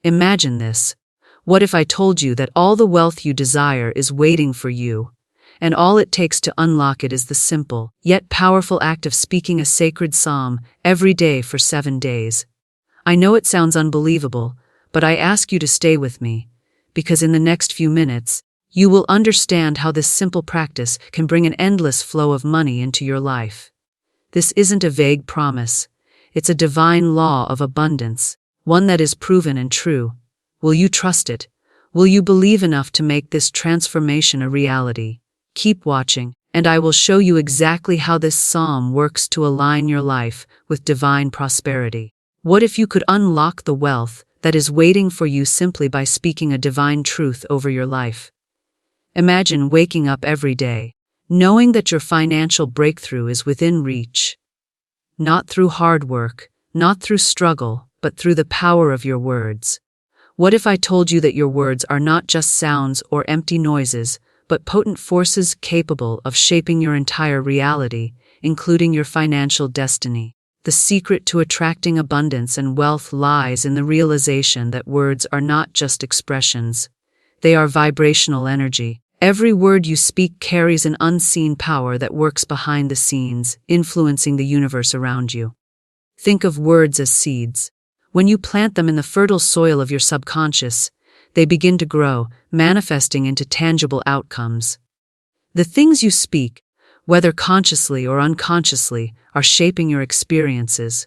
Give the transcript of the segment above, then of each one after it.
Imagine this. What if I told you that all the wealth you desire is waiting for you, and all it takes to unlock it is the simple, yet powerful act of speaking a sacred psalm every day for 7 days? I know it sounds unbelievable, but I ask you to stay with me, because in the next few minutes, you will understand how this simple practice can bring an endless flow of money into your life. This isn't a vague promise. It's a divine law of abundance, one that is proven and true. Will you trust it? Will you believe enough to make this transformation a reality? Keep watching, and I will show you exactly how this psalm works to align your life with divine prosperity. What if you could unlock the wealth that is waiting for you simply by speaking a divine truth over your life? Imagine waking up every day, knowing that your financial breakthrough is within reach. Not through hard work, not through struggle, but through the power of your words. What if I told you that your words are not just sounds or empty noises, but potent forces capable of shaping your entire reality, including your financial destiny? The secret to attracting abundance and wealth lies in the realization that words are not just expressions. They are vibrational energy. Every word you speak carries an unseen power that works behind the scenes, influencing the universe around you. Think of words as seeds. When you plant them in the fertile soil of your subconscious, they begin to grow, manifesting into tangible outcomes. The things you speak, whether consciously or unconsciously, are shaping your experiences.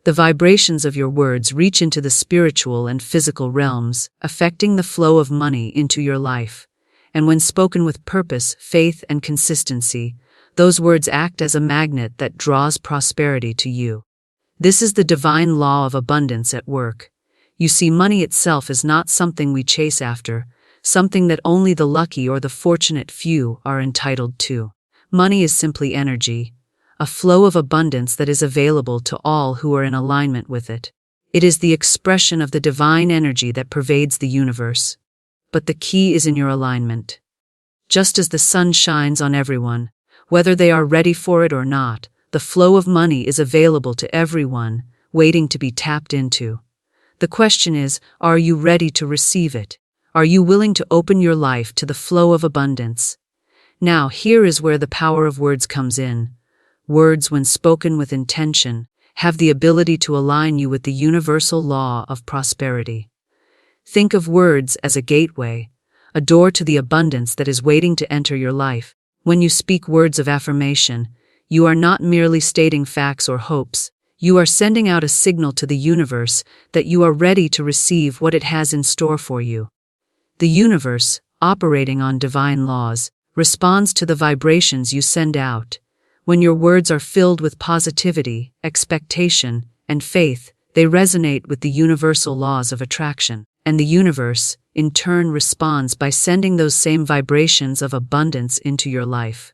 The vibrations of your words reach into the spiritual and physical realms, affecting the flow of money into your life. And when spoken with purpose, faith, and consistency, those words act as a magnet that draws prosperity to you. This is the divine law of abundance at work. You see, money itself is not something we chase after, something that only the lucky or the fortunate few are entitled to. Money is simply energy, a flow of abundance that is available to all who are in alignment with it. It is the expression of the divine energy that pervades the universe. But the key is in your alignment. Just as the sun shines on everyone, whether they are ready for it or not, the flow of money is available to everyone, waiting to be tapped into. The question is, are you ready to receive it? Are you willing to open your life to the flow of abundance? Now, here is where the power of words comes in. Words, when spoken with intention, have the ability to align you with the universal law of prosperity. Think of words as a gateway, a door to the abundance that is waiting to enter your life. When you speak words of affirmation, you are not merely stating facts or hopes. You are sending out a signal to the universe that you are ready to receive what it has in store for you. The universe, operating on divine laws, responds to the vibrations you send out. When your words are filled with positivity, expectation, and faith, they resonate with the universal laws of attraction. And the universe, in turn, responds by sending those same vibrations of abundance into your life.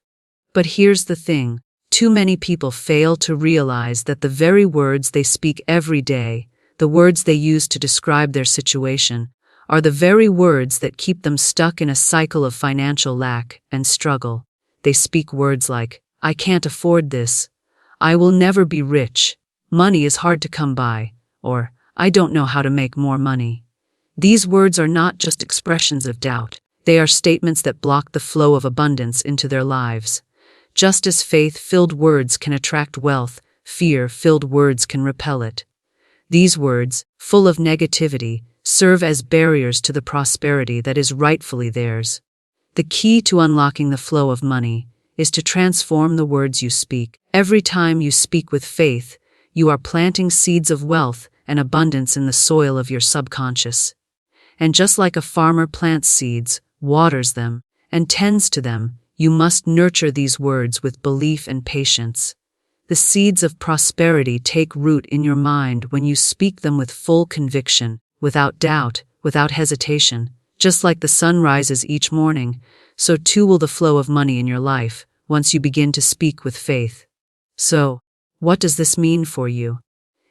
But here's the thing. Too many people fail to realize that the very words they speak every day, the words they use to describe their situation, are the very words that keep them stuck in a cycle of financial lack and struggle. They speak words like, "I can't afford this," "I will never be rich," "Money is hard to come by," or "I don't know how to make more money." These words are not just expressions of doubt. They are statements that block the flow of abundance into their lives. Just as faith-filled words can attract wealth, fear-filled words can repel it. These words, full of negativity, serve as barriers to the prosperity that is rightfully theirs. The key to unlocking the flow of money is to transform the words you speak. Every time you speak with faith, you are planting seeds of wealth and abundance in the soil of your subconscious. And just like a farmer plants seeds, waters them, and tends to them, you must nurture these words with belief and patience. The seeds of prosperity take root in your mind when you speak them with full conviction, without doubt, without hesitation. Just like the sun rises each morning, so too will the flow of money in your life, once you begin to speak with faith. So, what does this mean for you?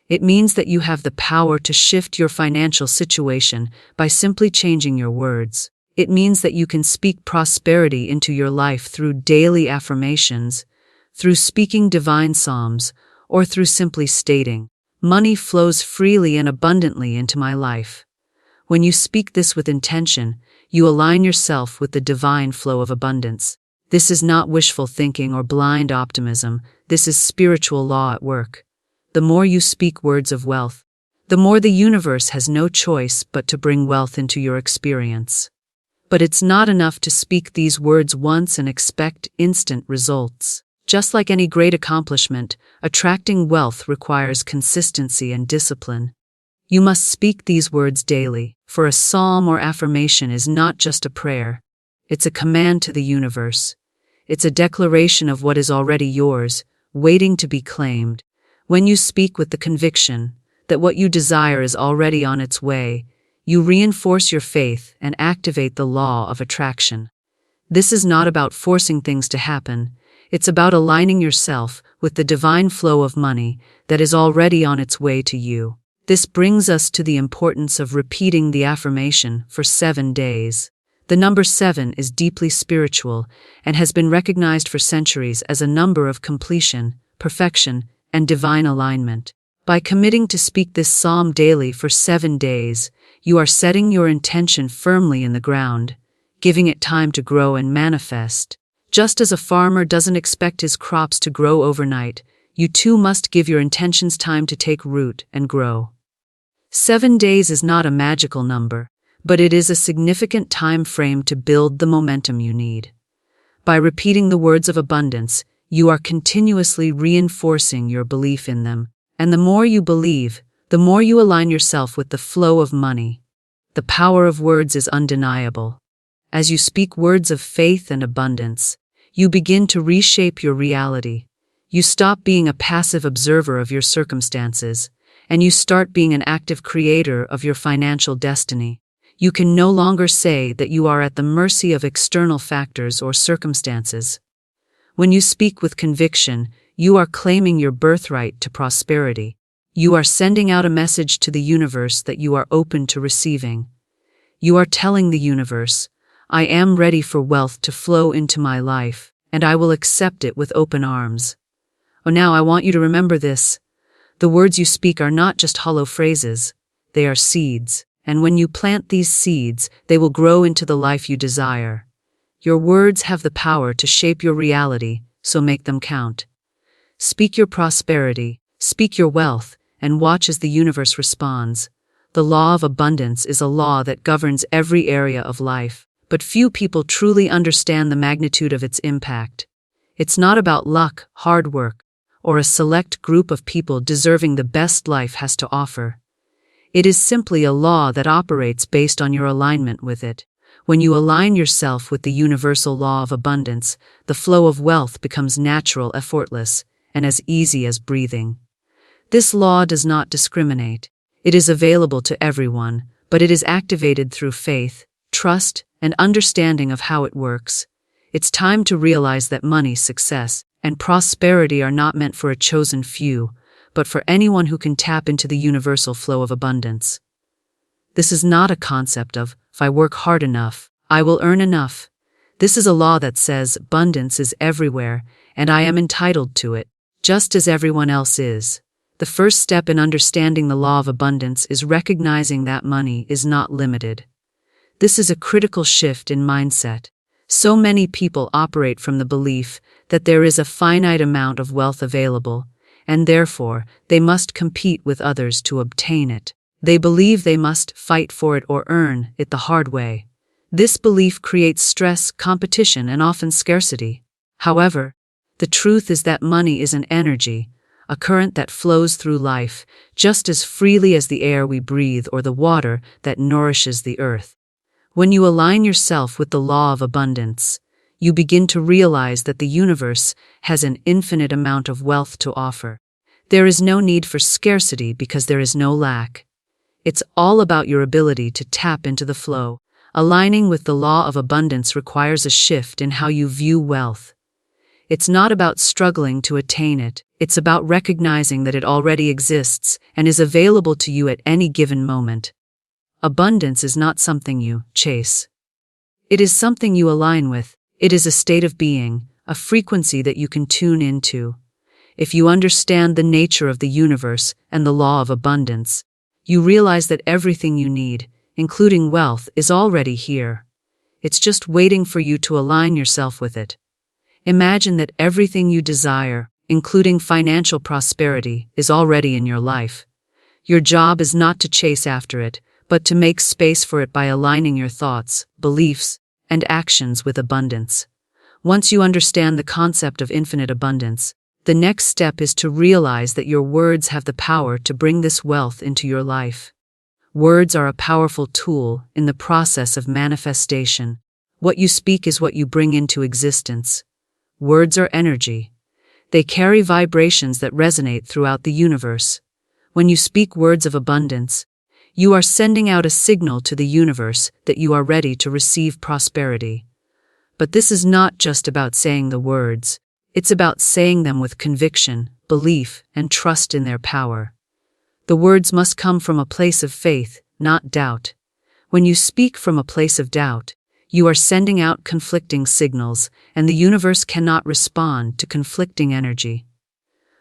It means that you have the power to shift your financial situation by simply changing your words. It means that you can speak prosperity into your life through daily affirmations, through speaking divine psalms, or through simply stating, "Money flows freely and abundantly into my life." When you speak this with intention, you align yourself with the divine flow of abundance. This is not wishful thinking or blind optimism. This is spiritual law at work. The more you speak words of wealth, the more the universe has no choice but to bring wealth into your experience. But it's not enough to speak these words once and expect instant results. Just like any great accomplishment, attracting wealth requires consistency and discipline. You must speak these words daily, for a psalm or affirmation is not just a prayer. It's a command to the universe. It's a declaration of what is already yours, waiting to be claimed. When you speak with the conviction that what you desire is already on its way, you reinforce your faith and activate the law of attraction. This is not about forcing things to happen. It's about aligning yourself with the divine flow of money that is already on its way to you. This brings us to the importance of repeating the affirmation for 7 days. The number 7 is deeply spiritual and has been recognized for centuries as a number of completion, perfection, and divine alignment. By committing to speak this psalm daily for 7 days, you are setting your intention firmly in the ground, giving it time to grow and manifest. Just as a farmer doesn't expect his crops to grow overnight, you too must give your intentions time to take root and grow. 7 days is not a magical number, but it is a significant time frame to build the momentum you need. By repeating the words of abundance, you are continuously reinforcing your belief in them. And the more you believe, the more you align yourself with the flow of money. The power of words is undeniable. As you speak words of faith and abundance, you begin to reshape your reality. You stop being a passive observer of your circumstances, and you start being an active creator of your financial destiny. You can no longer say that you are at the mercy of external factors or circumstances. When you speak with conviction, you are claiming your birthright to prosperity. You are sending out a message to the universe that you are open to receiving. You are telling the universe, I am ready for wealth to flow into my life, and I will accept it with open arms. Oh, now I want you to remember this. The words you speak are not just hollow phrases. They are seeds, and when you plant these seeds, they will grow into the life you desire. Your words have the power to shape your reality, so make them count. Speak your prosperity, speak your wealth, and watch as the universe responds. The law of abundance is a law that governs every area of life, but few people truly understand the magnitude of its impact. It's not about luck, hard work, or a select group of people deserving the best life has to offer. It is simply a law that operates based on your alignment with it. When you align yourself with the universal law of abundance, the flow of wealth becomes natural, effortless, and as easy as breathing. This law does not discriminate. It is available to everyone, but it is activated through faith, trust, and understanding of how it works. It's time to realize that money, success, and prosperity are not meant for a chosen few, but for anyone who can tap into the universal flow of abundance. This is not a concept of, if I work hard enough, I will earn enough. This is a law that says abundance is everywhere, and I am entitled to it, just as everyone else is. The first step in understanding the law of abundance is recognizing that money is not limited. This is a critical shift in mindset. So many people operate from the belief that there is a finite amount of wealth available, and therefore they must compete with others to obtain it. They believe they must fight for it or earn it the hard way. This belief creates stress, competition, and often scarcity. However, the truth is that money is an energy, a current that flows through life just as freely as the air we breathe or the water that nourishes the earth. When you align yourself with the law of abundance, you begin to realize that the universe has an infinite amount of wealth to offer. There is no need for scarcity because there is no lack. It's all about your ability to tap into the flow. Aligning with the law of abundance requires a shift in how you view wealth. It's not about struggling to attain it. It's about recognizing that it already exists and is available to you at any given moment. Abundance is not something you chase. It is something you align with. It is a state of being, a frequency that you can tune into. If you understand the nature of the universe and the law of abundance, you realize that everything you need, including wealth, is already here. It's just waiting for you to align yourself with it. Imagine that everything you desire, including financial prosperity, is already in your life. Your job is not to chase after it, but to make space for it by aligning your thoughts, beliefs, and actions with abundance. Once you understand the concept of infinite abundance, the next step is to realize that your words have the power to bring this wealth into your life. Words are a powerful tool in the process of manifestation. What you speak is what you bring into existence. Words are energy. They carry vibrations that resonate throughout the universe. When you speak words of abundance, you are sending out a signal to the universe that you are ready to receive prosperity. But this is not just about saying the words. It's about saying them with conviction, belief, and trust in their power. The words must come from a place of faith, not doubt. When you speak from a place of doubt, you are sending out conflicting signals, and the universe cannot respond to conflicting energy.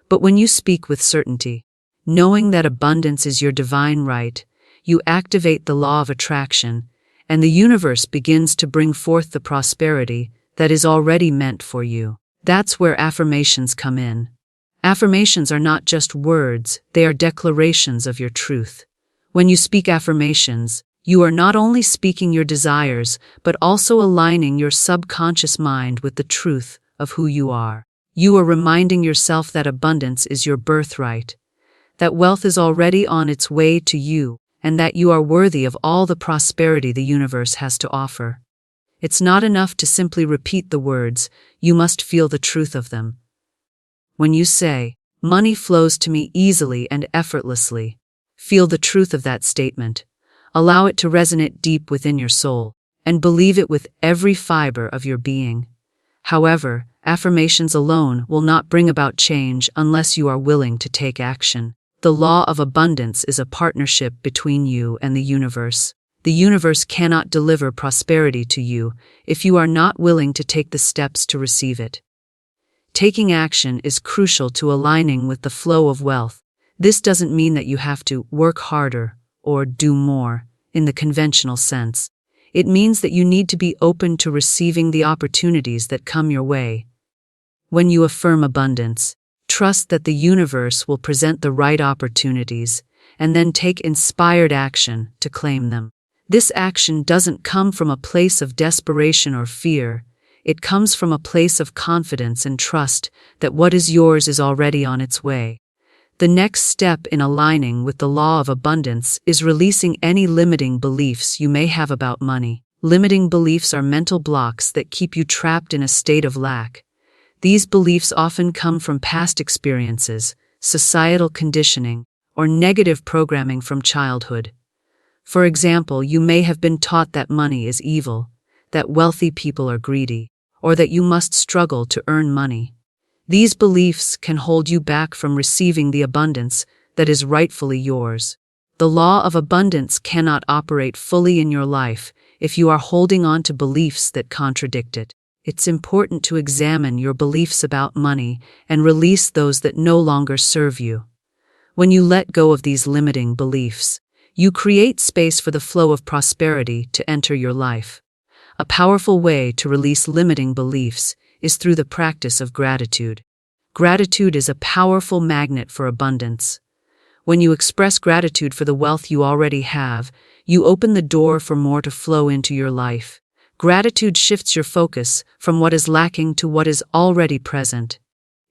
But when you speak with certainty, knowing that abundance is your divine right, you activate the law of attraction, and the universe begins to bring forth the prosperity that is already meant for you. That's where affirmations come in. Affirmations are not just words, they are declarations of your truth. When you speak affirmations, you are not only speaking your desires, but also aligning your subconscious mind with the truth of who you are. You are reminding yourself that abundance is your birthright, that wealth is already on its way to you, and that you are worthy of all the prosperity the universe has to offer. It's not enough to simply repeat the words, you must feel the truth of them. When you say, "Money flows to me easily and effortlessly," feel the truth of that statement. Allow it to resonate deep within your soul, and believe it with every fiber of your being. However, affirmations alone will not bring about change unless you are willing to take action. The law of abundance is a partnership between you and the universe. The universe cannot deliver prosperity to you if you are not willing to take the steps to receive it. Taking action is crucial to aligning with the flow of wealth. This doesn't mean that you have to work harder or do more in the conventional sense. It means that you need to be open to receiving the opportunities that come your way. When you affirm abundance, trust that the universe will present the right opportunities, and then take inspired action to claim them. This action doesn't come from a place of desperation or fear. It comes from a place of confidence and trust that what is yours is already on its way. The next step in aligning with the law of abundance is releasing any limiting beliefs you may have about money. Limiting beliefs are mental blocks that keep you trapped in a state of lack. These beliefs often come from past experiences, societal conditioning, or negative programming from childhood. For example, you may have been taught that money is evil, that wealthy people are greedy, or that you must struggle to earn money. These beliefs can hold you back from receiving the abundance that is rightfully yours. The law of abundance cannot operate fully in your life if you are holding on to beliefs that contradict it. It's important to examine your beliefs about money and release those that no longer serve you. When you let go of these limiting beliefs, you create space for the flow of prosperity to enter your life. A powerful way to release limiting beliefs is through the practice of gratitude. Gratitude is a powerful magnet for abundance. When you express gratitude for the wealth you already have, you open the door for more to flow into your life. Gratitude shifts your focus from what is lacking to what is already present.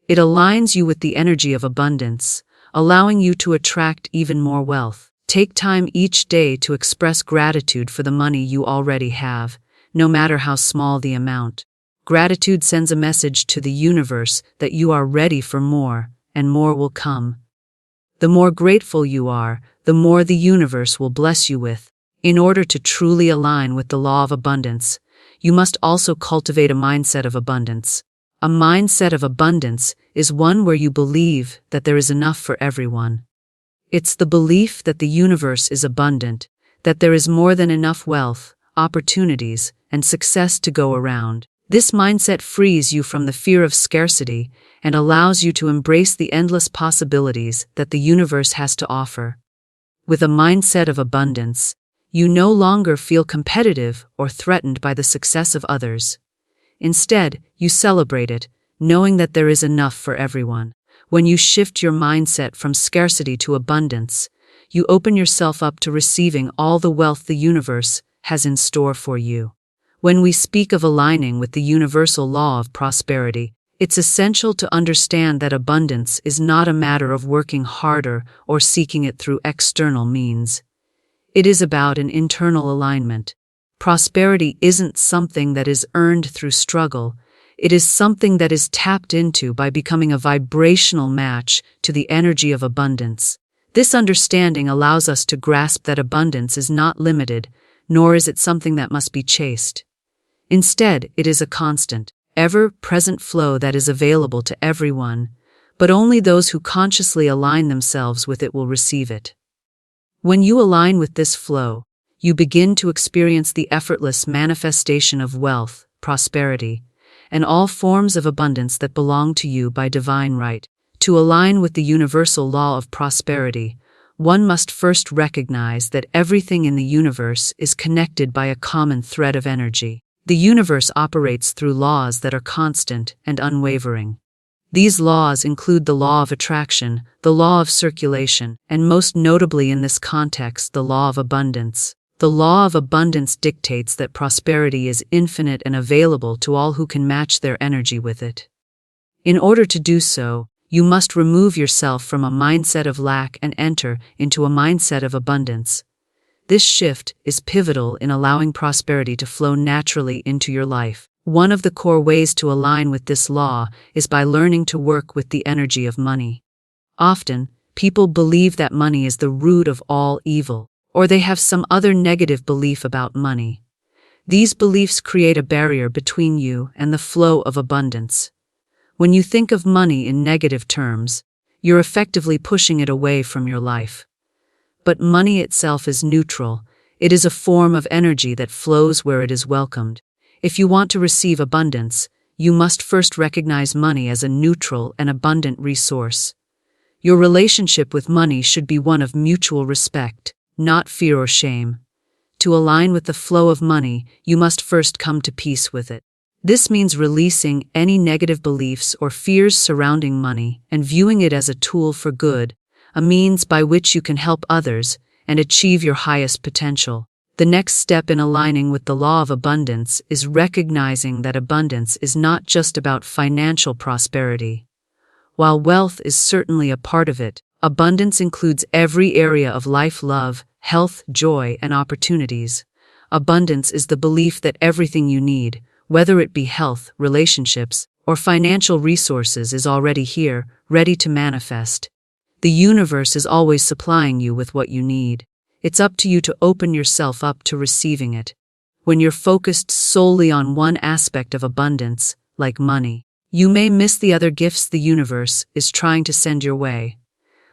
It aligns you with the energy of abundance, allowing you to attract even more wealth. Take time each day to express gratitude for the money you already have, no matter how small the amount. Gratitude sends a message to the universe that you are ready for more, and more will come. The more grateful you are, the more the universe will bless you with. In order to truly align with the law of abundance, you must also cultivate a mindset of abundance. A mindset of abundance is one where you believe that there is enough for everyone. It's the belief that the universe is abundant, that there is more than enough wealth, opportunities, and success to go around. This mindset frees you from the fear of scarcity and allows you to embrace the endless possibilities that the universe has to offer. With a mindset of abundance, You no longer feel competitive or threatened by the success of others. Instead, you celebrate it, knowing that there is enough for everyone. When you shift your mindset from scarcity to abundance, you open yourself up to receiving all the wealth the universe has in store for you. When we speak of aligning with the universal law of prosperity, it's essential to understand that abundance is not a matter of working harder or seeking it through external means. It is about an internal alignment. Prosperity isn't something that is earned through struggle. It is something that is tapped into by becoming a vibrational match to the energy of abundance. This understanding allows us to grasp that abundance is not limited, nor is it something that must be chased. Instead, it is a constant, ever-present flow that is available to everyone, but only those who consciously align themselves with it will receive it. When you align with this flow, you begin to experience the effortless manifestation of wealth, prosperity, and all forms of abundance that belong to you by divine right. To align with the universal law of prosperity, one must first recognize that everything in the universe is connected by a common thread of energy. The universe operates through laws that are constant and unwavering. These laws include the law of attraction, the law of circulation, and most notably in this context, the law of abundance. The law of abundance dictates that prosperity is infinite and available to all who can match their energy with it. In order to do so, you must remove yourself from a mindset of lack and enter into a mindset of abundance. This shift is pivotal in allowing prosperity to flow naturally into your life. One of the core ways to align with this law is by learning to work with the energy of money. Often, people believe that money is the root of all evil, or they have some other negative belief about money. These beliefs create a barrier between you and the flow of abundance. When you think of money in negative terms, you're effectively pushing it away from your life. But money itself is neutral. It is a form of energy that flows where it is welcomed. If you want to receive abundance, you must first recognize money as a neutral and abundant resource. Your relationship with money should be one of mutual respect, not fear or shame. To align with the flow of money, you must first come to peace with it. This means releasing any negative beliefs or fears surrounding money and viewing it as a tool for good, a means by which you can help others and achieve your highest potential. The next step in aligning with the law of abundance is recognizing that abundance is not just about financial prosperity. While wealth is certainly a part of it, abundance includes every area of life: love, health, joy, and opportunities. Abundance is the belief that everything you need, whether it be health, relationships, or financial resources, is already here, ready to manifest. The universe is always supplying you with what you need. It's up to you to open yourself up to receiving it. When you're focused solely on one aspect of abundance, like money, you may miss the other gifts the universe is trying to send your way.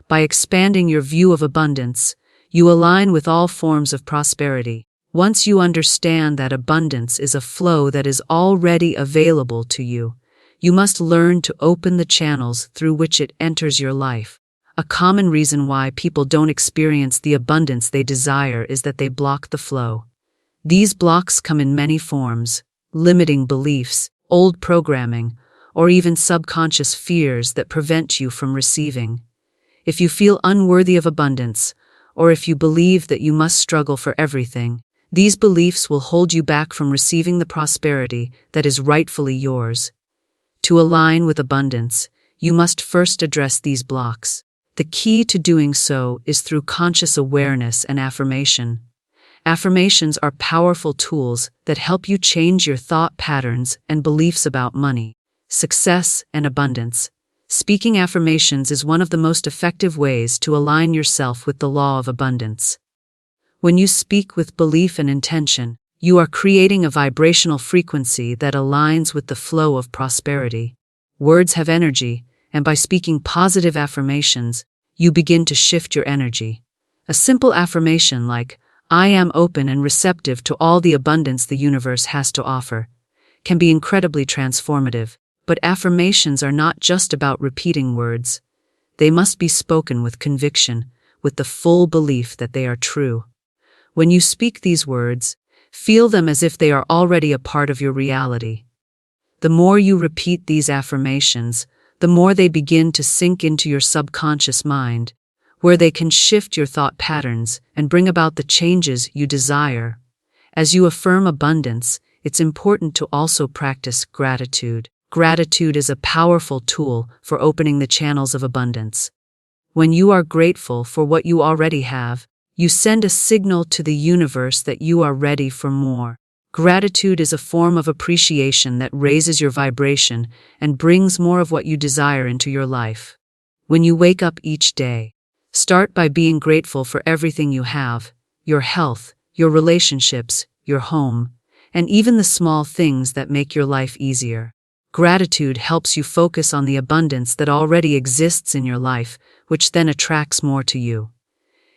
By expanding your view of abundance, you align with all forms of prosperity. Once you understand that abundance is a flow that is already available to you, you must learn to open the channels through which it enters your life. A common reason why people don't experience the abundance they desire is that they block the flow. These blocks come in many forms: limiting beliefs, old programming, or even subconscious fears that prevent you from receiving. If you feel unworthy of abundance, or if you believe that you must struggle for everything, these beliefs will hold you back from receiving the prosperity that is rightfully yours. To align with abundance, you must first address these blocks. The key to doing so is through conscious awareness and affirmation. Affirmations are powerful tools that help you change your thought patterns and beliefs about money, success, and abundance. Speaking affirmations is one of the most effective ways to align yourself with the law of abundance. When you speak with belief and intention, you are creating a vibrational frequency that aligns with the flow of prosperity. Words have energy, and by speaking positive affirmations, you begin to shift your energy. A simple affirmation like, "I am open and receptive to all the abundance the universe has to offer," can be incredibly transformative. But affirmations are not just about repeating words. They must be spoken with conviction, with the full belief that they are true. When you speak these words, feel them as if they are already a part of your reality. The more you repeat these affirmations, the more they begin to sink into your subconscious mind, where they can shift your thought patterns and bring about the changes you desire. As you affirm abundance, it's important to also practice gratitude. Gratitude is a powerful tool for opening the channels of abundance. When you are grateful for what you already have, you send a signal to the universe that you are ready for more. Gratitude is a form of appreciation that raises your vibration and brings more of what you desire into your life. When you wake up each day, start by being grateful for everything you have: your health, your relationships, your home, and even the small things that make your life easier. Gratitude helps you focus on the abundance that already exists in your life, which then attracts more to you.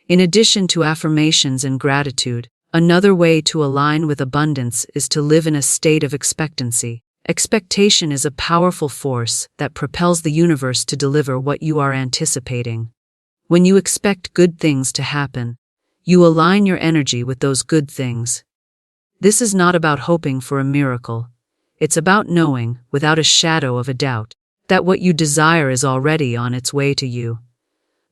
In addition to affirmations and gratitude, another way to align with abundance is to live in a state of expectancy. Expectation is a powerful force that propels the universe to deliver what you are anticipating. When you expect good things to happen, you align your energy with those good things. This is not about hoping for a miracle. It's about knowing, without a shadow of a doubt, that what you desire is already on its way to you.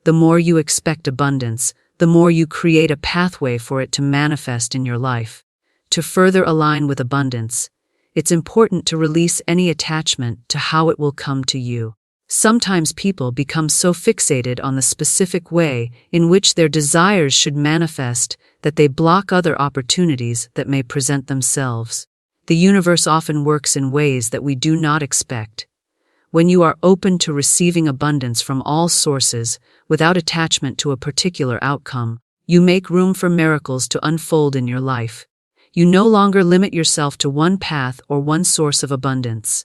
The more you expect abundance, the more you create a pathway for it to manifest in your life. To further align with abundance, it's important to release any attachment to how it will come to you. Sometimes people become so fixated on the specific way in which their desires should manifest that they block other opportunities that may present themselves. The universe often works in ways that we do not expect. When you are open to receiving abundance from all sources, without attachment to a particular outcome, you make room for miracles to unfold in your life. You no longer limit yourself to one path or one source of abundance.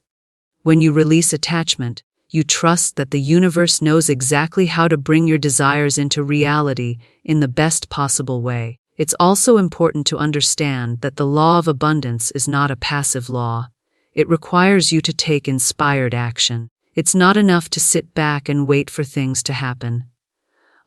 When you release attachment, you trust that the universe knows exactly how to bring your desires into reality in the best possible way. It's also important to understand that the law of abundance is not a passive law. It requires you to take inspired action. It's not enough to sit back and wait for things to happen.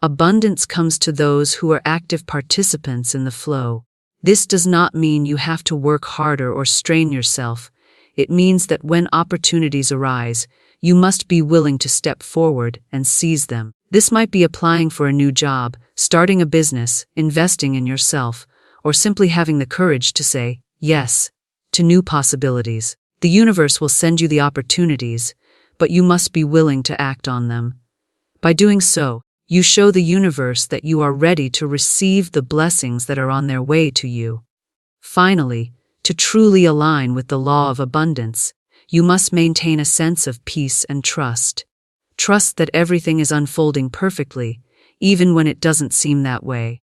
Abundance comes to those who are active participants in the flow. This does not mean you have to work harder or strain yourself. It means that when opportunities arise, you must be willing to step forward and seize them. This might be applying for a new job, starting a business, investing in yourself, or simply having the courage to say yes to new possibilities. The universe will send you the opportunities, but you must be willing to act on them. By doing so, you show the universe that you are ready to receive the blessings that are on their way to you. Finally, to truly align with the law of abundance, you must maintain a sense of peace and trust. Trust that everything is unfolding perfectly, even when it doesn't seem that way.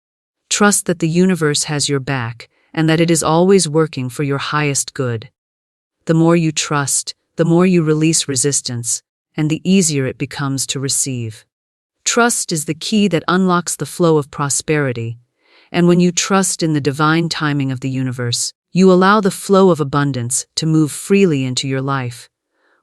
Trust that the universe has your back and that it is always working for your highest good. The more you trust, the more you release resistance, and the easier it becomes to receive. Trust is the key that unlocks the flow of prosperity, and when you trust in the divine timing of the universe, you allow the flow of abundance to move freely into your life.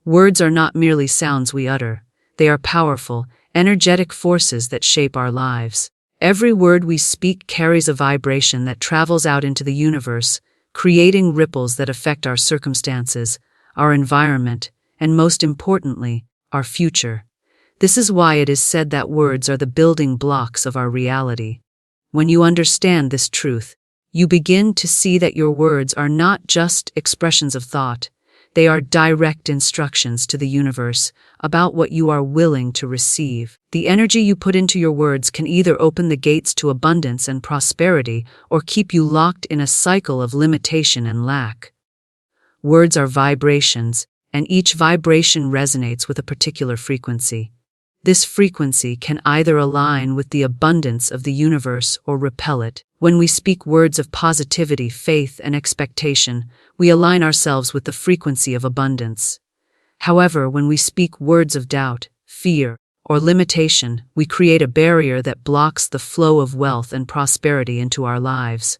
Words are not merely sounds we utter. They are powerful, energetic forces that shape our lives. Every word we speak carries a vibration that travels out into the universe, creating ripples that affect our circumstances, our environment, and most importantly, our future. This is why it is said that words are the building blocks of our reality. When you understand this truth, you begin to see that your words are not just expressions of thought. They are direct instructions to the universe about what you are willing to receive. The energy you put into your words can either open the gates to abundance and prosperity or keep you locked in a cycle of limitation and lack. Words are vibrations, and each vibration resonates with a particular frequency. This frequency can either align with the abundance of the universe or repel it. When we speak words of positivity, faith, and expectation, we align ourselves with the frequency of abundance. However, when we speak words of doubt, fear, or limitation, we create a barrier that blocks the flow of wealth and prosperity into our lives.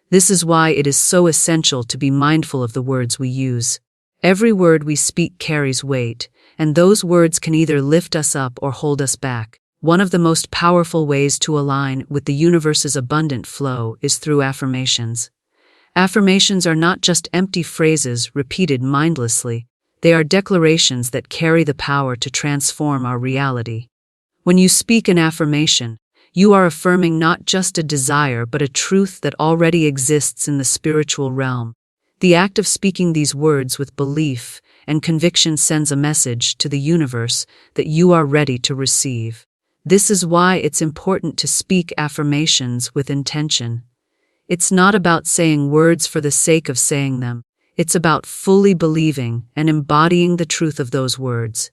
This is why it is so essential to be mindful of the words we use. Every word we speak carries weight, and those words can either lift us up or hold us back. One of the most powerful ways to align with the universe's abundant flow is through affirmations. Affirmations are not just empty phrases repeated mindlessly, they are declarations that carry the power to transform our reality. When you speak an affirmation, you are affirming not just a desire but a truth that already exists in the spiritual realm. The act of speaking these words with belief and conviction sends a message to the universe that you are ready to receive. This is why it's important to speak affirmations with intention. It's not about saying words for the sake of saying them. It's about fully believing and embodying the truth of those words.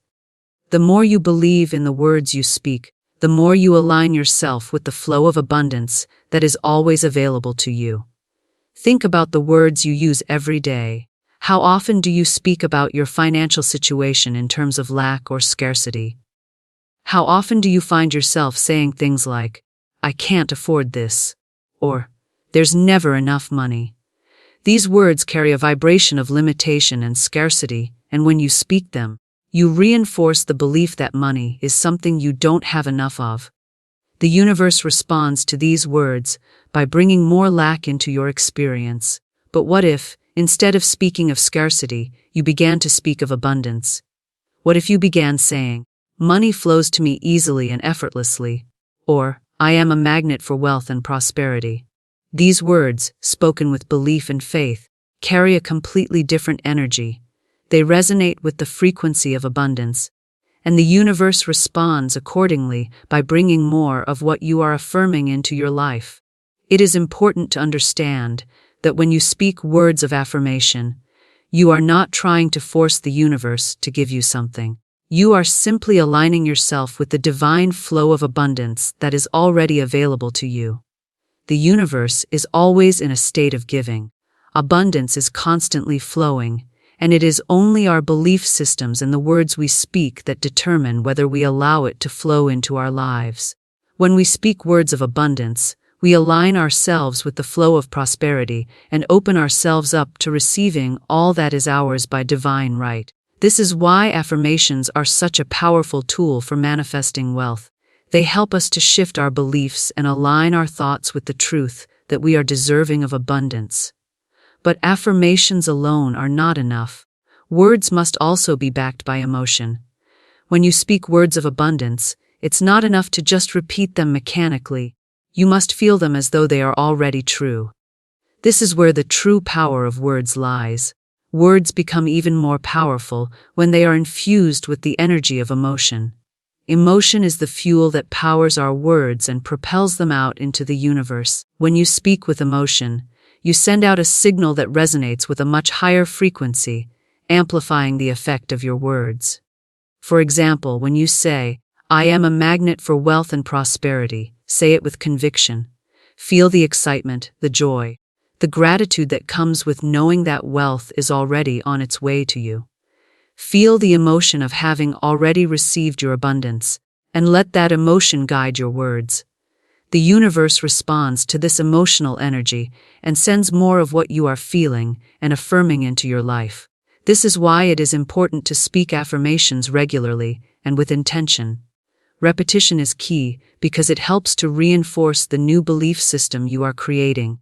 The more you believe in the words you speak, the more you align yourself with the flow of abundance that is always available to you. Think about the words you use every day. How often do you speak about your financial situation in terms of lack or scarcity? How often do you find yourself saying things like, "I can't afford this," or "There's never enough money"? These words carry a vibration of limitation and scarcity, and when you speak them, you reinforce the belief that money is something you don't have enough of. The universe responds to these words by bringing more lack into your experience. But what if, instead of speaking of scarcity, you began to speak of abundance? What if you began saying, "Money flows to me easily and effortlessly," or "I am a magnet for wealth and prosperity"? These words, spoken with belief and faith, carry a completely different energy. They resonate with the frequency of abundance, and the universe responds accordingly by bringing more of what you are affirming into your life. It is important to understand that when you speak words of affirmation, you are not trying to force the universe to give you something. You are simply aligning yourself with the divine flow of abundance that is already available to you. The universe is always in a state of giving. Abundance is constantly flowing, and it is only our belief systems and the words we speak that determine whether we allow it to flow into our lives. When we speak words of abundance, we align ourselves with the flow of prosperity and open ourselves up to receiving all that is ours by divine right. This is why affirmations are such a powerful tool for manifesting wealth. They help us to shift our beliefs and align our thoughts with the truth that we are deserving of abundance. But affirmations alone are not enough. Words must also be backed by emotion. When you speak words of abundance, it's not enough to just repeat them mechanically. You must feel them as though they are already true. This is where the true power of words lies. Words become even more powerful when they are infused with the energy of emotion. Emotion is the fuel that powers our words and propels them out into the universe. When you speak with emotion, you send out a signal that resonates with a much higher frequency, amplifying the effect of your words. For example, when you say, "I am a magnet for wealth and prosperity," say it with conviction. Feel the excitement, the joy, the gratitude that comes with knowing that wealth is already on its way to you. Feel the emotion of having already received your abundance, and let that emotion guide your words. The universe responds to this emotional energy and sends more of what you are feeling and affirming into your life. This is why it is important to speak affirmations regularly and with intention. Repetition is key because it helps to reinforce the new belief system you are creating.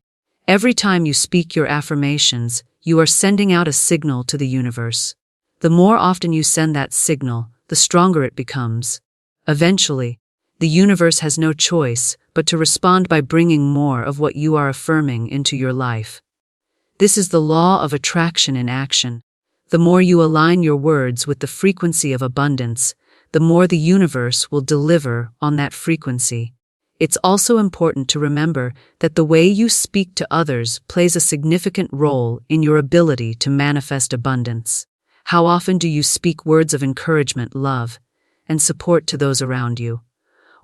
Every time you speak your affirmations, you are sending out a signal to the universe. The more often you send that signal, the stronger it becomes. Eventually, the universe has no choice but to respond by bringing more of what you are affirming into your life. This is the law of attraction in action. The more you align your words with the frequency of abundance, the more the universe will deliver on that frequency. It's also important to remember that the way you speak to others plays a significant role in your ability to manifest abundance. How often do you speak words of encouragement, love, and support to those around you?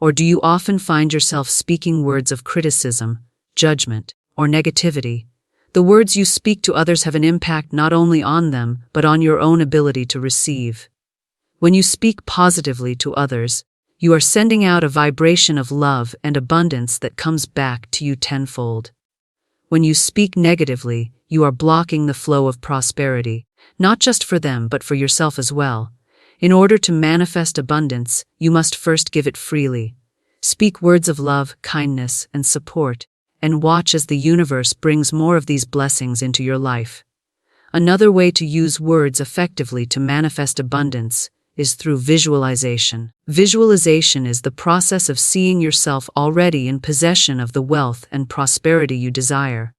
Or do you often find yourself speaking words of criticism, judgment, or negativity? The words you speak to others have an impact not only on them, but on your own ability to receive. When you speak positively to others, you are sending out a vibration of love and abundance that comes back to you tenfold. When you speak negatively, you are blocking the flow of prosperity, not just for them but for yourself as well. In order to manifest abundance, you must first give it freely. Speak words of love, kindness, and support, and watch as the universe brings more of these blessings into your life. Another way to use words effectively to manifest abundance is through visualization. Visualization is the process of seeing yourself already in possession of the wealth and prosperity you desire.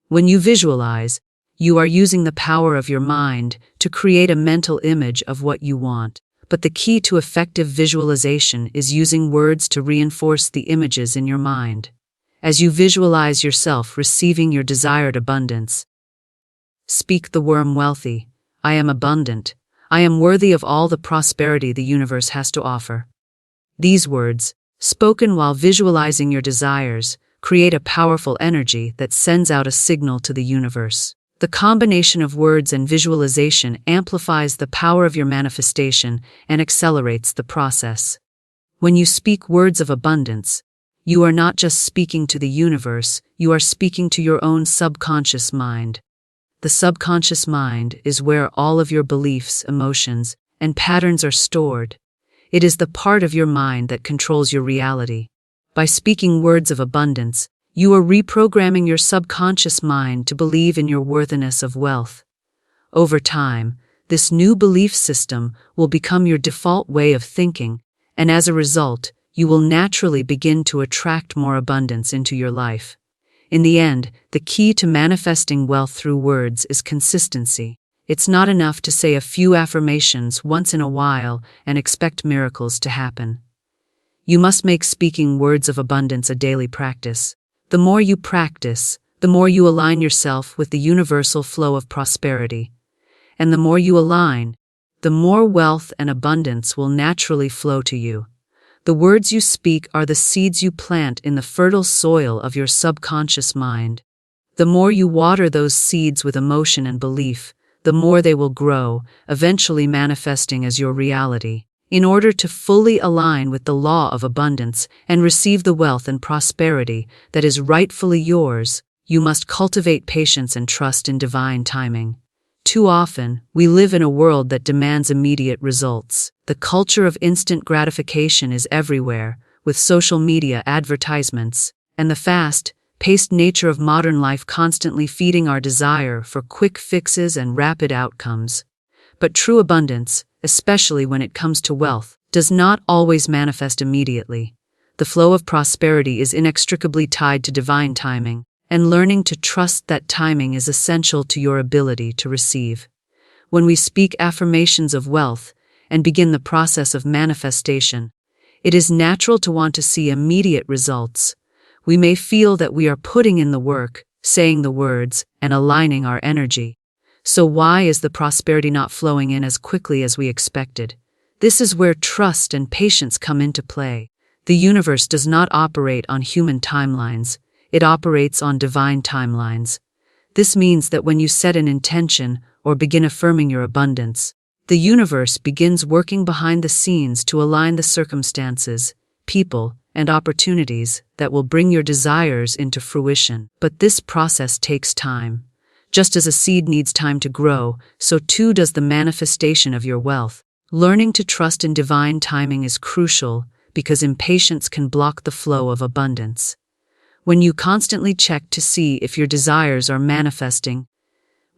When you visualize, you are using the power of your mind to create a mental image of what you want. But the key to effective visualization is using words to reinforce the images in your mind. As you visualize yourself receiving your desired abundance, speak the word wealthy. I am abundant. I am worthy of all the prosperity the universe has to offer. These words, spoken while visualizing your desires, create a powerful energy that sends out a signal to the universe. The combination of words and visualization amplifies the power of your manifestation and accelerates the process. When you speak words of abundance, you are not just speaking to the universe, you are speaking to your own subconscious mind. The subconscious mind is where all of your beliefs, emotions, and patterns are stored. It is the part of your mind that controls your reality. By speaking words of abundance, you are reprogramming your subconscious mind to believe in your worthiness of wealth. Over time, this new belief system will become your default way of thinking, and as a result, you will naturally begin to attract more abundance into your life. In the end, the key to manifesting wealth through words is consistency. It's not enough to say a few affirmations once in a while and expect miracles to happen. You must make speaking words of abundance a daily practice. The more you practice, the more you align yourself with the universal flow of prosperity. And the more you align, the more wealth and abundance will naturally flow to you. The words you speak are the seeds you plant in the fertile soil of your subconscious mind. The more you water those seeds with emotion and belief, the more they will grow, eventually manifesting as your reality. In order to fully align with the law of abundance and receive the wealth and prosperity that is rightfully yours, you must cultivate patience and trust in divine timing. Too often, we live in a world that demands immediate results. The culture of instant gratification is everywhere, with social media advertisements, and the fast-paced nature of modern life constantly feeding our desire for quick fixes and rapid outcomes. But true abundance, especially when it comes to wealth, does not always manifest immediately. The flow of prosperity is inextricably tied to divine timing, and learning to trust that timing is essential to your ability to receive. When we speak affirmations of wealth and begin the process of manifestation, it is natural to want to see immediate results. We may feel that we are putting in the work, saying the words, and aligning our energy. So why is the prosperity not flowing in as quickly as we expected? This is where trust and patience come into play. The universe does not operate on human timelines. It operates on divine timelines. This means that when you set an intention or begin affirming your abundance, the universe begins working behind the scenes to align the circumstances, people, and opportunities that will bring your desires into fruition. But this process takes time. Just as a seed needs time to grow, so too does the manifestation of your wealth. Learning to trust in divine timing is crucial because impatience can block the flow of abundance. When you constantly check to see if your desires are manifesting,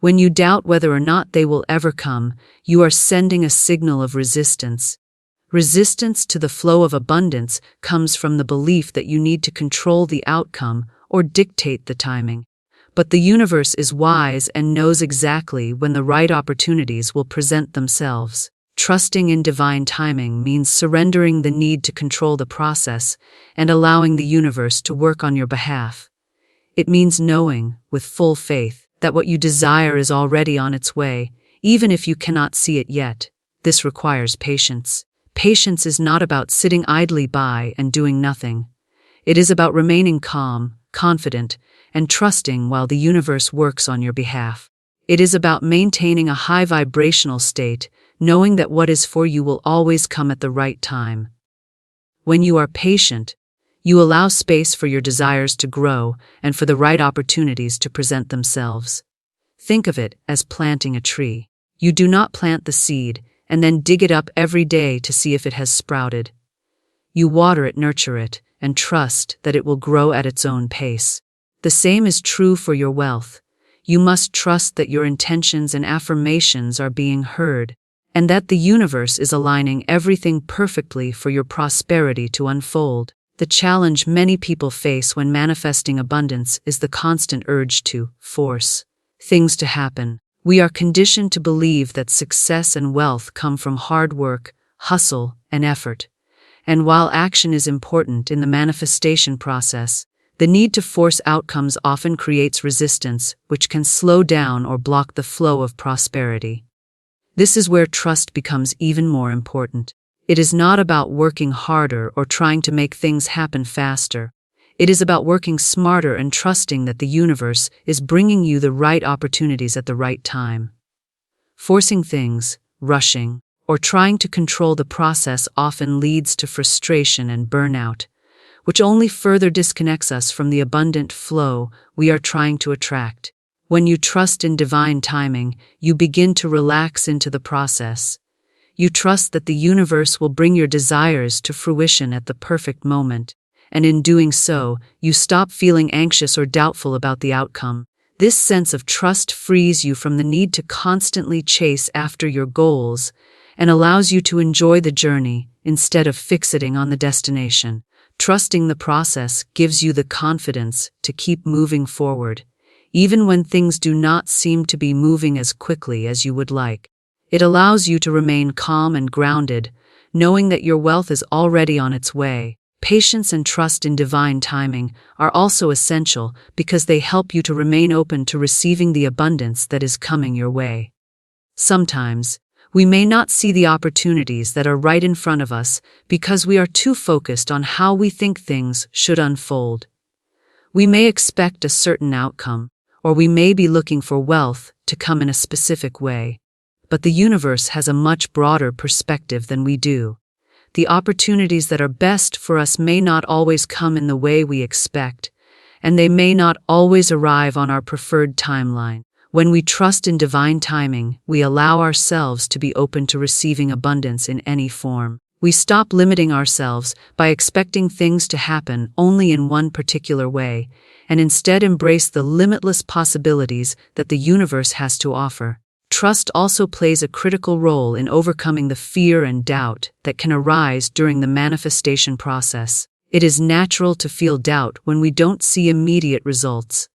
when you doubt whether or not they will ever come, you are sending a signal of resistance. Resistance to the flow of abundance comes from the belief that you need to control the outcome or dictate the timing. But the universe is wise and knows exactly when the right opportunities will present themselves. Trusting in divine timing means surrendering the need to control the process and allowing the universe to work on your behalf. It means knowing, with full faith, that what you desire is already on its way, even if you cannot see it yet. This requires patience. Patience is not about sitting idly by and doing nothing. It is about remaining calm, confident, and trusting while the universe works on your behalf. It is about maintaining a high vibrational state, knowing that what is for you will always come at the right time. When you are patient, you allow space for your desires to grow and for the right opportunities to present themselves. Think of it as planting a tree. You do not plant the seed and then dig it up every day to see if it has sprouted. You water it, nurture it, and trust that it will grow at its own pace. The same is true for your wealth. You must trust that your intentions and affirmations are being heard, and that the universe is aligning everything perfectly for your prosperity to unfold. The challenge many people face when manifesting abundance is the constant urge to force things to happen. We are conditioned to believe that success and wealth come from hard work, hustle, and effort. And while action is important in the manifestation process, the need to force outcomes often creates resistance, which can slow down or block the flow of prosperity. This is where trust becomes even more important. It is not about working harder or trying to make things happen faster. It is about working smarter and trusting that the universe is bringing you the right opportunities at the right time. Forcing things, rushing, or trying to control the process often leads to frustration and burnout, which only further disconnects us from the abundant flow we are trying to attract. When you trust in divine timing, you begin to relax into the process. You trust that the universe will bring your desires to fruition at the perfect moment, and in doing so, you stop feeling anxious or doubtful about the outcome. This sense of trust frees you from the need to constantly chase after your goals and allows you to enjoy the journey instead of fixating on the destination. Trusting the process gives you the confidence to keep moving forward, even when things do not seem to be moving as quickly as you would like. It allows you to remain calm and grounded, knowing that your wealth is already on its way. Patience and trust in divine timing are also essential because they help you to remain open to receiving the abundance that is coming your way. Sometimes, we may not see the opportunities that are right in front of us because we are too focused on how we think things should unfold. We may expect a certain outcome, or we may be looking for wealth to come in a specific way. But the universe has a much broader perspective than we do. The opportunities that are best for us may not always come in the way we expect, and they may not always arrive on our preferred timeline. When we trust in divine timing, we allow ourselves to be open to receiving abundance in any form. We stop limiting ourselves by expecting things to happen only in one particular way, and instead embrace the limitless possibilities that the universe has to offer. Trust also plays a critical role in overcoming the fear and doubt that can arise during the manifestation process. It is natural to feel doubt when we don't see immediate results.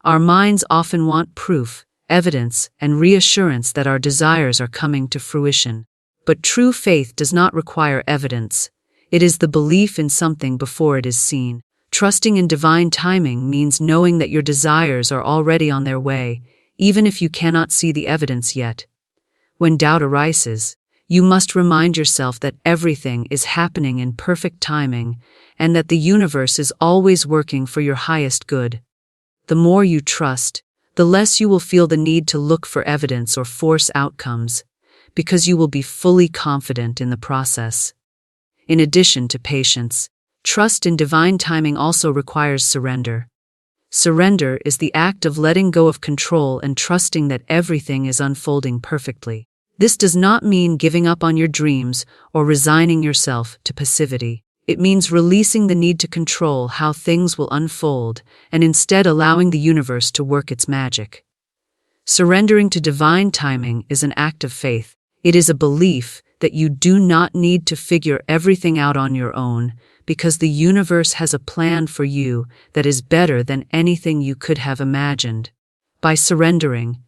Our minds often want proof, evidence, and reassurance that our desires are coming to fruition. But true faith does not require evidence. It is the belief in something before it is seen. Trusting in divine timing means knowing that your desires are already on their way, even if you cannot see the evidence yet. When doubt arises, you must remind yourself that everything is happening in perfect timing and that the universe is always working for your highest good. The more you trust, the less you will feel the need to look for evidence or force outcomes, because you will be fully confident in the process. In addition to patience, trust in divine timing also requires surrender. Surrender is the act of letting go of control and trusting that everything is unfolding perfectly. This does not mean giving up on your dreams or resigning yourself to passivity. It means releasing the need to control how things will unfold and instead allowing the universe to work its magic. Surrendering to divine timing is an act of faith. It is a belief that you do not need to figure everything out on your own, because the universe has a plan for you that is better than anything you could have imagined. By surrendering,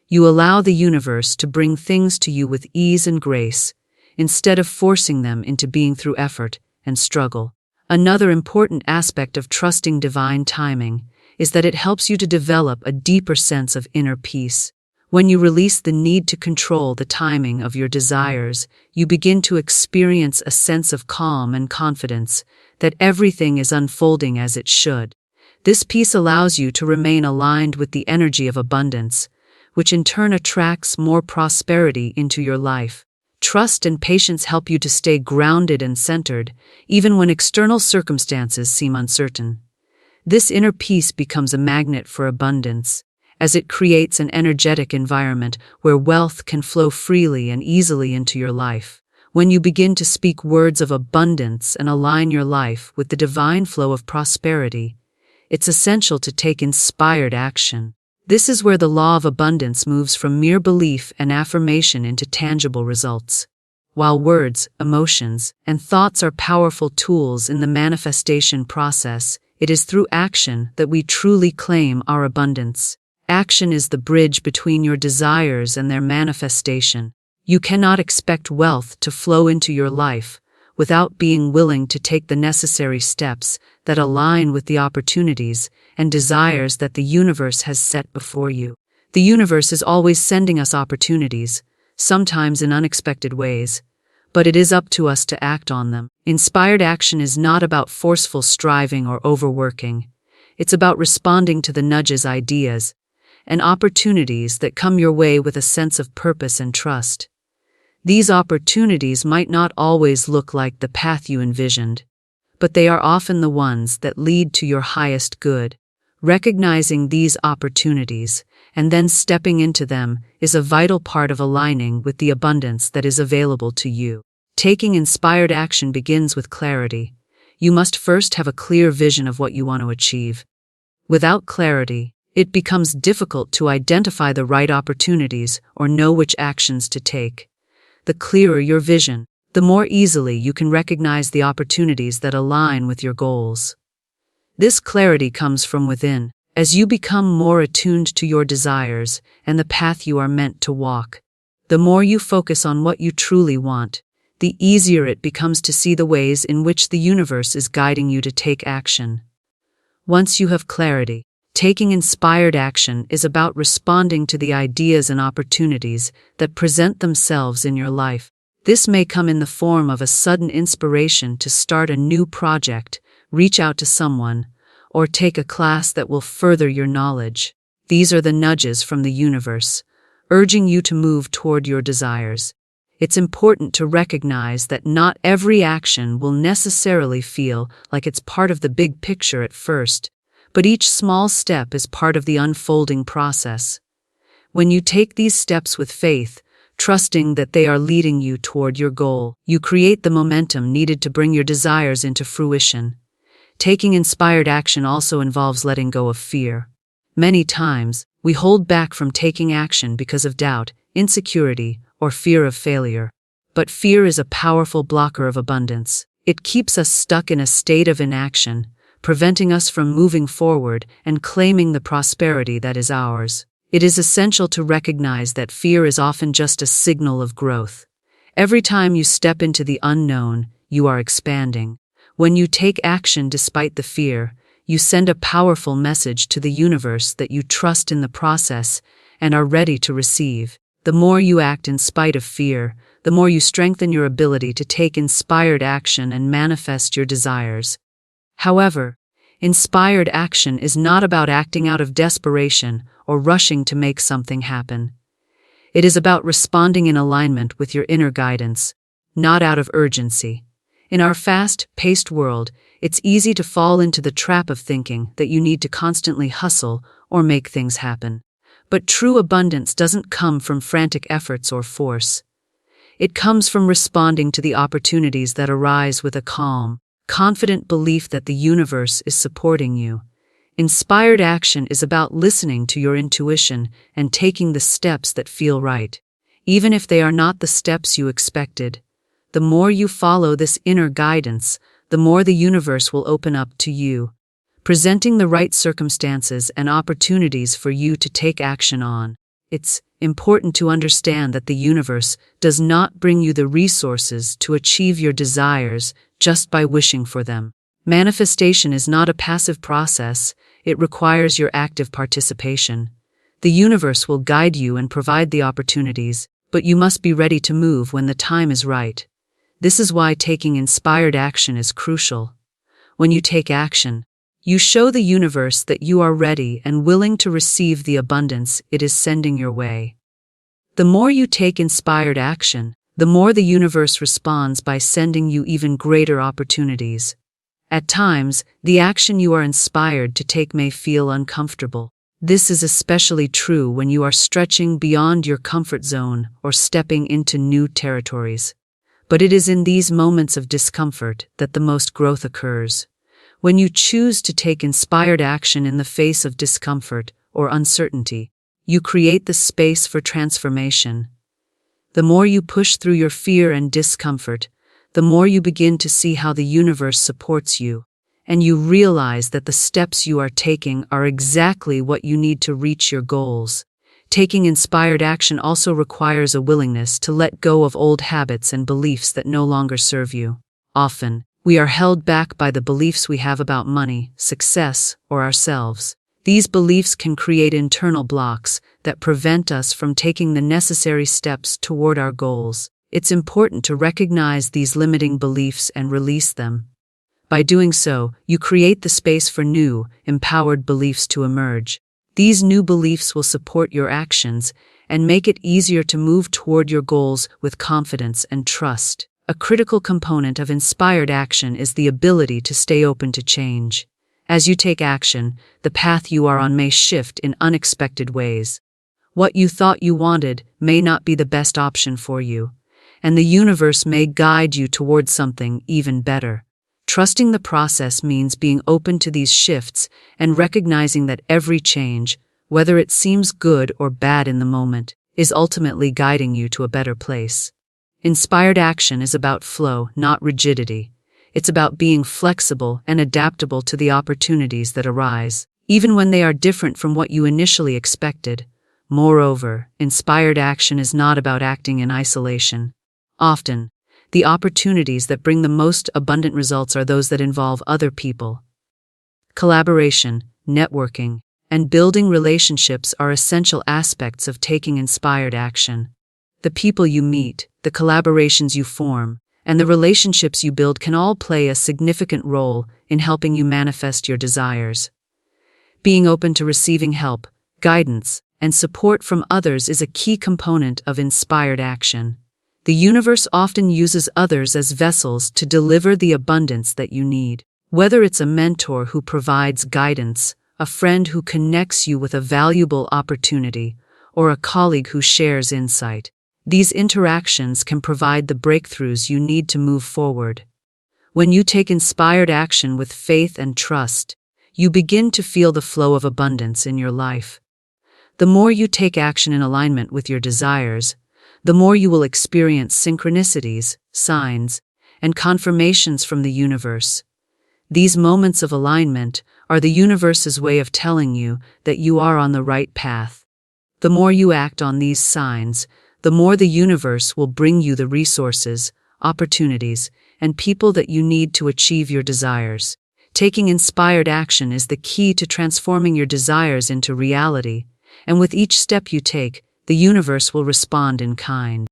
you allow the universe to bring things to you with ease and grace, instead of forcing them into being through effort and struggle. Another important aspect of trusting divine timing is that it helps you to develop a deeper sense of inner peace. When you release the need to control the timing of your desires, you begin to experience a sense of calm and confidence that everything is unfolding as it should. This peace allows you to remain aligned with the energy of abundance, which in turn attracts more prosperity into your life. Trust and patience help you to stay grounded and centered, even when external circumstances seem uncertain. This inner peace becomes a magnet for abundance, as it creates an energetic environment where wealth can flow freely and easily into your life. When you begin to speak words of abundance and align your life with the divine flow of prosperity, it's essential to take inspired action. This is where the law of abundance moves from mere belief and affirmation into tangible results. While words, emotions, and thoughts are powerful tools in the manifestation process, it is through action that we truly claim our abundance. Action is the bridge between your desires and their manifestation. You cannot expect wealth to flow into your life without being willing to take the necessary steps that align with the opportunities and desires that the universe has set before you. The universe is always sending us opportunities, sometimes in unexpected ways, but it is up to us to act on them. Inspired action is not about forceful striving or overworking. It's about responding to the nudges, ideas, and opportunities that come your way with a sense of purpose and trust. These opportunities might not always look like the path you envisioned, but they are often the ones that lead to your highest good. Recognizing these opportunities and then stepping into them is a vital part of aligning with the abundance that is available to you. Taking inspired action begins with clarity. You must first have a clear vision of what you want to achieve. Without clarity, it becomes difficult to identify the right opportunities or know which actions to take. The clearer your vision, the more easily you can recognize the opportunities that align with your goals. This clarity comes from within. As you become more attuned to your desires and the path you are meant to walk, the more you focus on what you truly want, the easier it becomes to see the ways in which the universe is guiding you to take action. Once you have clarity, taking inspired action is about responding to the ideas and opportunities that present themselves in your life. This may come in the form of a sudden inspiration to start a new project, reach out to someone, or take a class that will further your knowledge. These are the nudges from the universe, urging you to move toward your desires. It's important to recognize that not every action will necessarily feel like it's part of the big picture at first, but each small step is part of the unfolding process. When you take these steps with faith, trusting that they are leading you toward your goal, you create the momentum needed to bring your desires into fruition. Taking inspired action also involves letting go of fear. Many times, we hold back from taking action because of doubt, insecurity, or fear of failure. But fear is a powerful blocker of abundance. It keeps us stuck in a state of inaction, preventing us from moving forward and claiming the prosperity that is ours. It is essential to recognize that fear is often just a signal of growth. Every time you step into the unknown, you are expanding. When you take action despite the fear, you send a powerful message to the universe that you trust in the process and are ready to receive. The more you act in spite of fear, the more you strengthen your ability to take inspired action and manifest your desires. However, inspired action is not about acting out of desperation or rushing to make something happen. It is about responding in alignment with your inner guidance, not out of urgency. In our fast-paced world, it's easy to fall into the trap of thinking that you need to constantly hustle or make things happen. But true abundance doesn't come from frantic efforts or force. It comes from responding to the opportunities that arise with a calm, confident belief that the universe is supporting you. Inspired action is about listening to your intuition and taking the steps that feel right, even if they are not the steps you expected. The more you follow this inner guidance, the more the universe will open up to you, presenting the right circumstances and opportunities for you to take action on. It's important to understand that the universe does not bring you the resources to achieve your desires just by wishing for them. Manifestation is not a passive process, it requires your active participation. The universe will guide you and provide the opportunities, but you must be ready to move when the time is right. This is why taking inspired action is crucial. When you take action, you show the universe that you are ready and willing to receive the abundance it is sending your way. The more you take inspired action, the more the universe responds by sending you even greater opportunities. At times, the action you are inspired to take may feel uncomfortable. This is especially true when you are stretching beyond your comfort zone or stepping into new territories. But it is in these moments of discomfort that the most growth occurs. When you choose to take inspired action in the face of discomfort or uncertainty, you create the space for transformation. The more you push through your fear and discomfort, the more you begin to see how the universe supports you, and you realize that the steps you are taking are exactly what you need to reach your goals. Taking inspired action also requires a willingness to let go of old habits and beliefs that no longer serve you. Often, we are held back by the beliefs we have about money, success, or ourselves. These beliefs can create internal blocks that prevent us from taking the necessary steps toward our goals. It's important to recognize these limiting beliefs and release them. By doing so, you create the space for new, empowered beliefs to emerge. These new beliefs will support your actions and make it easier to move toward your goals with confidence and trust. A critical component of inspired action is the ability to stay open to change. As you take action, the path you are on may shift in unexpected ways. What you thought you wanted may not be the best option for you, and the universe may guide you towards something even better. Trusting the process means being open to these shifts and recognizing that every change, whether it seems good or bad in the moment, is ultimately guiding you to a better place. Inspired action is about flow, not rigidity. It's about being flexible and adaptable to the opportunities that arise, even when they are different from what you initially expected. Moreover, inspired action is not about acting in isolation. Often, the opportunities that bring the most abundant results are those that involve other people. Collaboration, networking, and building relationships are essential aspects of taking inspired action. The people you meet, the collaborations you form, and the relationships you build can all play a significant role in helping you manifest your desires. Being open to receiving help, guidance, and support from others is a key component of inspired action. The universe often uses others as vessels to deliver the abundance that you need. Whether it's a mentor who provides guidance, a friend who connects you with a valuable opportunity, or a colleague who shares insight, these interactions can provide the breakthroughs you need to move forward. When you take inspired action with faith and trust, you begin to feel the flow of abundance in your life. The more you take action in alignment with your desires, the more you will experience synchronicities, signs, and confirmations from the universe. These moments of alignment are the universe's way of telling you that you are on the right path. The more you act on these signs, the more the universe will bring you the resources, opportunities, and people that you need to achieve your desires. Taking inspired action is the key to transforming your desires into reality, and with each step you take, the universe will respond in kind.